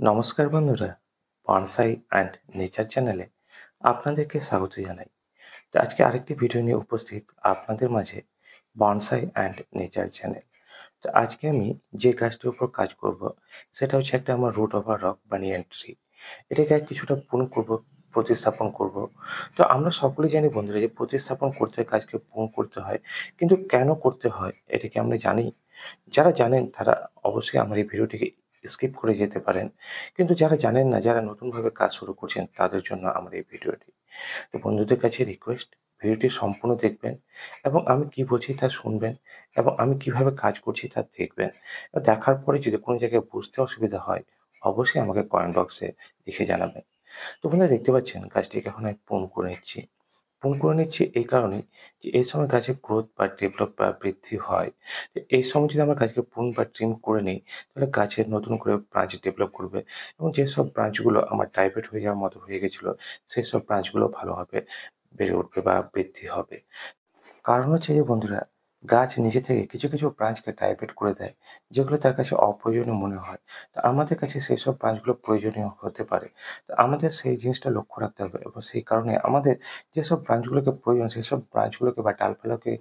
নমস্কার বন্ধুরা, bonsai and nature চ্যানেলে আপনাদেরকে স্বাগত জানাই। তো আজকে আরেকটি ভিডিও নিয়ে উপস্থিত আপনাদের মাঝে বনসাই অ্যান্ড নেচার চ্যানেল। তো আজকে আমি যে গাছটির উপর কাজ করব সেটা হচ্ছে একটা আমার root over rock banyan tree. এটাকে আর কিছুটা প্রুন করব, প্রতিস্থাপন করব। তো আমরা সকলেই জানি বন্ধুরা যে প্রতিস্থাপন করতে হয়, গাছকে প্রুন করতে হয়। কিন্তু কেন করতে হয় এটা কি আমরা জানি? যারা জানেন তারা অবশ্যই আমার এই ভিডিওটিকে স্কিপ করে যেতে পারেন। কিন্তু যারা জানেন না, যারা নতুনভাবে কাজ শুরু করছেন তাদের জন্য আমার এই ভিডিওটি। তো বন্ধুদের কাছে রিকোয়েস্ট, ভিডিওটি সম্পূর্ণ দেখবেন এবং আমি কি বলছি তা শুনবেন এবং আমি কিভাবে কাজ করছি তা দেখবেন। দেখার পরে যদি কোনো জায়গায় বুঝতে অসুবিধা হয় অবশ্যই আমাকে কমেন্ট বক্সে লিখে জানাবেন। তো বন্ধুরা দেখতে পাচ্ছেন গাছটিকে এখন আমি প্রুন করে নিচ্ছি। প্রুন করে নিচ্ছি এই কারণেই যে এই সময় গাছের গ্রোথ বা ডেভেলপ বা বৃদ্ধি হয়। তো এই সময় যদি আমরা গাছকে প্রুন বা ট্রিম করে নিই তাহলে গাছের নতুন করে ব্রাঞ্চ ডেভেলপ করবে এবং যেসব ব্রাঞ্চগুলো আমার ডাইভার্ট হয়ে যাওয়ার মতো হয়ে গেছিল সেসব ব্রাঞ্চগুলো ভালোভাবে বেড়ে উঠবে বা বৃদ্ধি হবে। কারণ হচ্ছে যে বন্ধুরা, গাছ নিজে থেকে কিছু, কিছু ব্রাঞ্চকে ডাইভার্ট করে দেয়, যেগুলো তার কাছে অপ্রয়োজনীয় মনে হয়। তো আমাদের কাছে সেসব ব্রাঞ্চগুলো প্রয়োজনীয় হতে পারে। তো আমাদের সেই জিনিসটা লক্ষ্য রাখতে হবে এবং সেই কারণে আমাদের যেসব ব্রাঞ্চগুলোকে প্রয়োজন, সেসব ব্রাঞ্চগুলোকে বা ডালপালাকে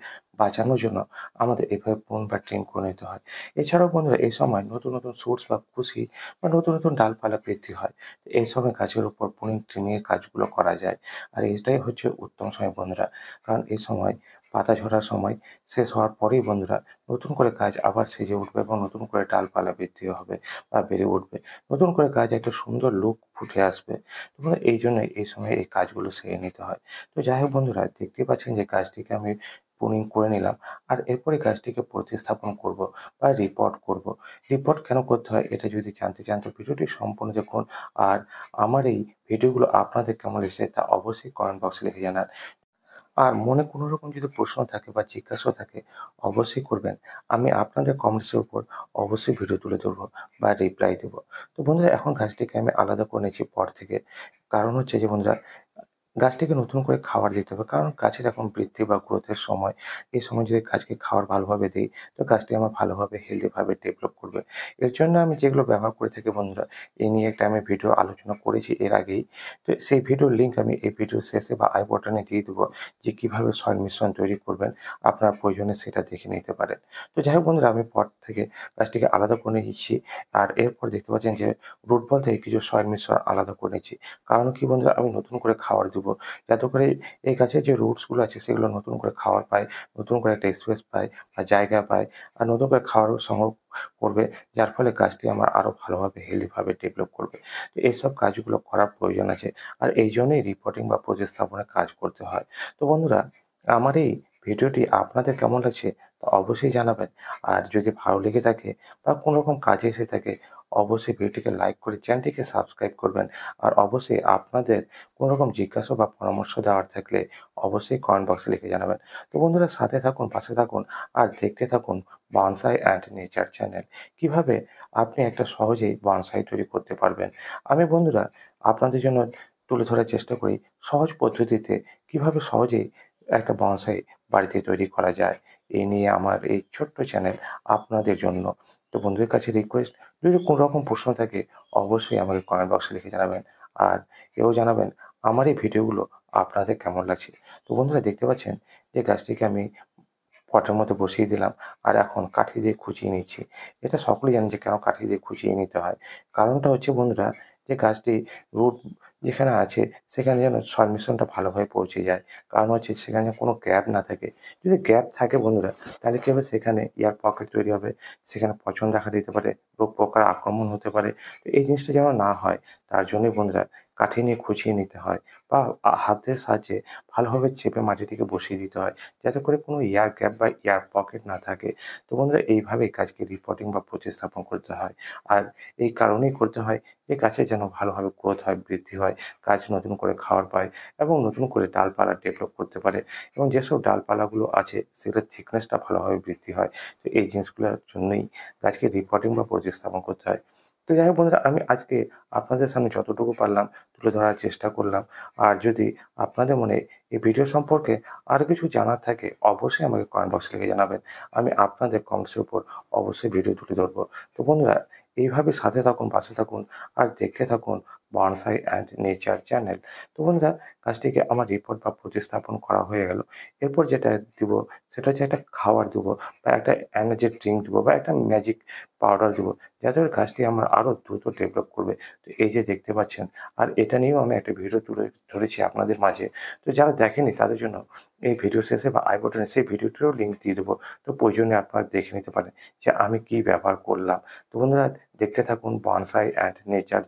বাঁচানোর জন্য আমাদের এভাবে প্রুন বা ট্রিম করে নিতে হয়। এছাড়াও বন্ধুরা এই সময় নতুন, নতুন সোর্স বা কুশি বা নতুন, নতুন ডালপালা বৃদ্ধি হয়। তো এই সময় গাছের উপর প্রুনিং, ট্রিমিং এর কাজগুলো করা যায়। আর এটাই হচ্ছে উত্তম সময় বন্ধুরা। কারণ এই সময় পাতা ঝরার সময় শেষ হওয়ার পরেই বন্ধুরা নতুন করে গাছ আবার সেজে উঠবে এবং নতুন করে ডালপালা বৃদ্ধি হবে বা বেড়ে উঠবে। নতুন করে গাছ একটা সুন্দর লুক ফুটে আসবে। তো বন্ধুরা এই জন্যই এই সময় এই কাজগুলো সেরে নিতে হয়। তো যাই হোক বন্ধুরা, দেখতেই পাচ্ছেন যে গাছটিকে আমি প্রুনিং করে নিলাম। আর এরপরে গাছটিকে প্রতিস্থাপন করব বা রিপোর্ট করব। রিপোর্ট কেন করতে হয় এটা যদি জানতে চান তো ভিডিওটি সম্পূর্ণ দেখুন। আর আমার এই ভিডিওগুলো আপনাদের কেমন লেগেছে তা অবশ্যই কমেন্ট বক্সে লিখে জানান। আর মনে কোনো রকম যদি প্রশ্ন থাকে বা জিজ্ঞাসা থাকে অবশ্যই করবেন। আমি আপনাদের কমেন্টসের উপর অবশ্যই ভিডিও তুলে ধরবো বা রিপ্লাই দেবো। তো বন্ধুরা এখন গাছটিকে আমি আলাদা করে নিয়েছি পট থেকে। কারণ হচ্ছে যে বন্ধুরা, গাছটিকে নতুন করে খাবার দিতে হবে। কারণ গাছের এখন বৃদ্ধি বা গ্রোথের সময়। এই সময় যদি গাছকে খাবার ভালোভাবে দেই, তো গাছটি আমার ভালোভাবে হেলদিভাবে ডেভেলপ করবে। এর জন্য আমি যেগুলো ব্যবহার করে থাকি বন্ধুরা, এই নিয়ে একটা আমি ভিডিও আলোচনা করেছি এর আগেই। তো সেই ভিডিওর লিঙ্ক আমি এই ভিডিওর শেষে বা আই বাটনে দিয়ে দেবো যে কিভাবে সয়েল মিশ্রণ তৈরি করবেন। আপনার প্রয়োজনে সেটা দেখে নিতে পারেন। তো যাই হোক বন্ধুরা, আমি পট থেকে গাছটিকে আলাদা করে নিচ্ছি। আর এরপর দেখতে পাচ্ছেন যে রুট বল থেকে কিছু সয়েল মিশ্রণ আলাদা করে নিচ্ছি। কারণ কি বন্ধুরা, আমি নতুন করে খাবার দেবো। যাতে করে এই গাছের যে রুটস গুলো আছে সেগুলো নতুন করে খাবার পায়, নতুন করে একটা স্পেস পায় বা জায়গা পায়। আর নতুন করে খাবারও সংগ্রহ করবে, যার ফলে গাছটি আমার আরো ভালোভাবে হেলদিভাবে ডেভেলপ করবে। তো এইসব কাজগুলো করার প্রয়োজন আছে। আর এইজন্যই রিপোর্টিং বা প্রতিস্থাপনের কাজ করতে হয়। তো বন্ধুরা, আমার এই ভিডিওটি আপনাদের কেমন লাগছে তা অবশ্যই জানাবেন। আর যদি ভালো লেগে থাকে বা কোনো রকম কাজে এসে থাকে অবশ্যই ভিডিওটিকে লাইক করে চ্যানেলটিকে সাবস্ক্রাইব করবেন। আর অবশ্যই আপনাদের কোনো রকম জিজ্ঞাসা বা পরামর্শ দেওয়ার থাকলে অবশ্যই কমেন্ট বক্সে লিখে জানাবেন। তো বন্ধুরা সাথে থাকুন, পাশে থাকুন আর দেখতে থাকুন বনসাই অ্যান্ড নেচার চ্যানেল। কিভাবে আপনি একটা সহজেই বনসাই তৈরি করতে পারবেন। আমি বন্ধুরা আপনাদের জন্য তুলে ধরার চেষ্টা করি সহজ পদ্ধতিতে কিভাবে সহজেই একটা বনসাই বাড়িতে তৈরি করা যায়। এই নিয়ে আমার এই ছোট্ট চ্যানেল আপনাদের জন্য। তো বন্ধুদের কাছে রিকোয়েস্ট, যদি কোনো রকম প্রশ্ন থাকে অবশ্যই আমাকে কমেন্ট বক্সে লিখে জানাবেন। আর এও জানাবেন আমার এই ভিডিওগুলো আপনাদের কেমন লাগছে। তো বন্ধুরা দেখতে পাচ্ছেন যে গাছটিকে আমি পটের মধ্যে বসিয়ে দিলাম। আর এখন কাঠি দিয়ে খুঁচিয়ে নিচ্ছি। এটা সকলেই জানেন যে কেন কাঠি দিয়ে খুঁচিয়ে নিতে হয়। কারণটা হচ্ছে বন্ধুরা, যে গাছটি রুট যেখানে আছে সেখানে যেন সয়েল মিশ্রণটা ভালোভাবে পৌঁছে যায়। কারণ হচ্ছে সেখানে যেন কোনো গ্যাপ না থাকে। যদি গ্যাপ থাকে বন্ধুরা, তাহলে কি হবে, সেখানে এয়ার পকেট তৈরি হবে, সেখানে পচন দেখা দিতে পারে, রোগ পোকার আক্রমণ হতে পারে। তো এই জিনিসটা যেন না হয় তার জন্যই বন্ধুরা কাঠি নিয়ে খুঁচিয়ে নিতে হয় বা হাতের সাহায্যে ভালোভাবে চেপে মাটিটিকে বসিয়ে দিতে হয়। যাতে করে কোনো এয়ার গ্যাপ বা এয়ার পকেট না থাকে। তো বন্ধুরা এইভাবেই কাজকে রিপোর্টিং বা প্রতিস্থাপন করতে হয়। আর এই কারণেই করতে হয় যে গাছের যেন ভালোভাবে গ্রোথ হয়, বৃদ্ধি হয়, গাছ নতুন করে খাবার পায় এবং নতুন করে ডালপালা ডেভেলপ করতে পারে এবং যেসব ডালপালাগুলো আছে সেগুলোর থিকনেসটা ভালোভাবে বৃদ্ধি হয়। তো এই জিনিসগুলোর জন্যই গাছকে রিপোর্টিং বা প্রতিস্থাপন করতে হয়। তো যাই হোক বন্ধুরা, আমি আজকে আপনাদের সামনে যতটুকু পারলাম তুলে ধরার চেষ্টা করলাম। আর যদি আপনাদের মনে এই ভিডিও সম্পর্কে আরো কিছু জানার থাকে অবশ্যই আমাকে কমেন্ট বক্সে লিখে জানাবেন। আমি আপনাদের কমেন্টসের উপর অবশ্যই ভিডিও তুলে ধরবো। তো বন্ধুরা, এইভাবে সাথে থাকুন, পাশে থাকুন আর দেখতে থাকুন বনসাই অ্যান্ড নেচার চ্যানেল। তো বন্ধুরা, গাছটিকে আমার রিপোর্ট বা প্রতিস্থাপন করা হয়ে গেল। এরপর যেটা দিব সেটা হচ্ছে একটা খাবার দেবো বা একটা এনার্জি ড্রিংক দেবো বা একটা ম্যাজিক পাউডার দেবো, যাতে করে গাছটি আমার আরও দ্রুত ডেভেলপ করবে। তো এই যে দেখতে পাচ্ছেন, আর এটা নিয়েও আমি একটা ভিডিও তুলে ধরেছি আপনাদের মাঝে। তো যারা দেখেনি তাদের জন্য এই ভিডিও শেষে বা আই বাটনে সেই ভিডিওটিরও লিঙ্ক দিয়ে দেবো। তো প্রয়োজনে আপনারা দেখে নিতে পারেন যে আমি কি ব্যবহার করলাম। তো বন্ধুরা, দেখতে থাকুন বনসাই অ্যান্ড নেচার।